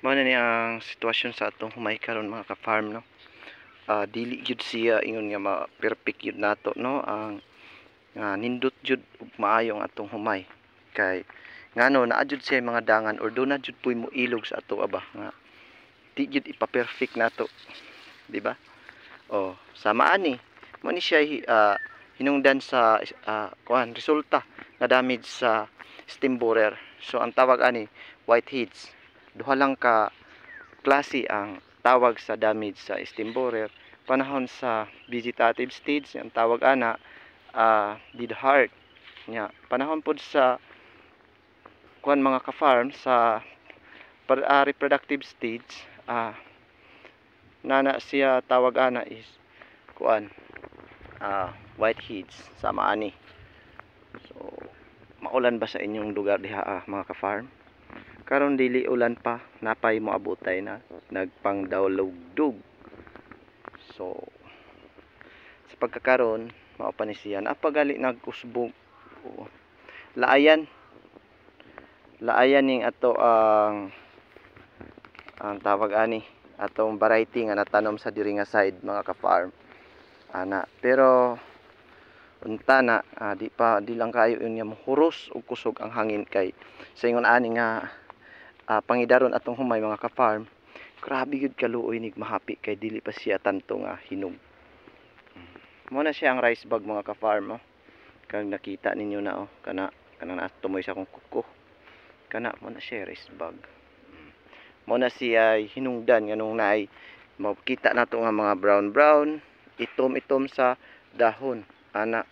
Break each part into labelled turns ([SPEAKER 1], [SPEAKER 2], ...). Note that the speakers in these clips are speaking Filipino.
[SPEAKER 1] Mao na ni ang sitwasyon sa atong humay karon mga ka-farm no. Dili gyud siya ingon nga ma-perfect gyud nato no ang nindot jud ug maayo ang atong humay. Kay ngano naa jud siya mga dangan or do na jud puy mo ilog sa ato aba nga di jud ipa-perfect nato, di ba? Sama ani mo ni siya hinungdan sa kuan resulta nga damage sa stem borer. So ang tawag ani whiteheads. Duha lang ka klase ang tawag sa damage sa stem borer. Panahon sa vegetative stage ang tawag ana dead heart nya. Panahon pod sa kuan mga ka-farm sa reproductive stage nana siya tawag ana is kuan whiteheads sama ani. So maulan ba sa inyong lugar diha mga ka-farm? Karon dili ulan pa, napay mo abutay na nagpangdawlugdug. So sa pagkakaron mao pa ni siya napagali nagkusbog. Laayan ning ato ang tawag ani atong variety nga natanom sa diri nga side mga ka-farm ana. Pero unta na di lang kayo unya mohuros og kusog ang hangin kay sa ingon ani nga pangidaron atong humay mga ka-farm, grabe gyud kaluoy nig mahapi kay dili pa siya tanto nga hinog. Mo na siya ang rice bag mga ka-farm kag nakita ninyo na kana na tumoy sa akong kuko kana mo na siya rice bag. Mo na siya hinungdan nganong naay makita nato nga mga brown itom sa dahon ana.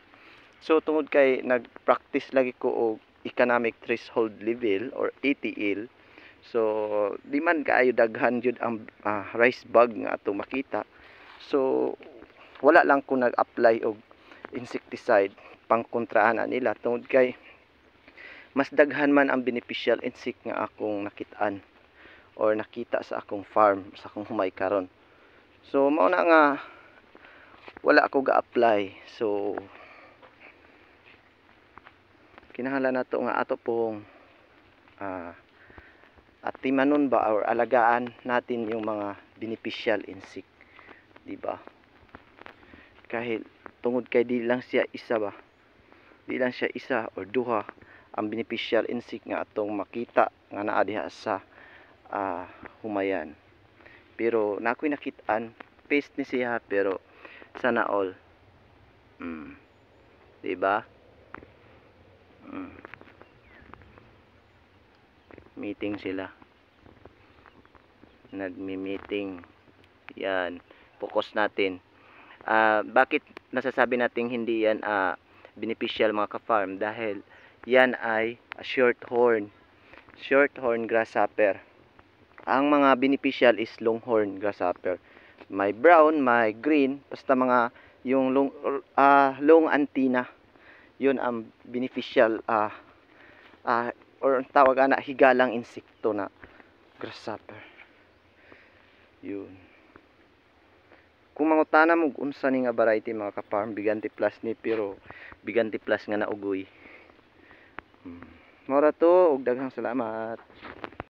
[SPEAKER 1] So tungod kay nagpractice lagi ko og economic threshold level or ATL, so di man kaayo daghan jud ang rice bag nga atong makita. So wala lang ko nag-apply og insecticide pangkontraan nila tungod kay mas daghan man ang beneficial insect nga akong nakitaan or nakita sa akong farm, sa akong humay karon. So mao na nga wala ako ga-apply. So kinahanglan nato nga ato pong atimanon ba or alagaan natin yung mga beneficial insect, di ba? Kahit tungod kay di lang siya isa or duha ang beneficial insect nga atong makita nga naa diha sa humayan. Pero nakoy nakitaan paste ni siya pero sana all di ba? Meeting sila, nagmi-meeting yan, focus natin. Bakit nasasabi nating hindi yan beneficial mga ka-farm? Dahil yan ay short horn grasshopper. Ang mga beneficial is longhorn grasshopper. May brown, may green, basta mga yung long antenna. Yun ang beneficial or tawag ana higalang insekto na grasshopper. Yun. Kung mangutana mo unsa ni nga variety mga ka-farm, Bigante Plus ni pero Bigante Plus nga naugoy. Mora to ug daghang salamat.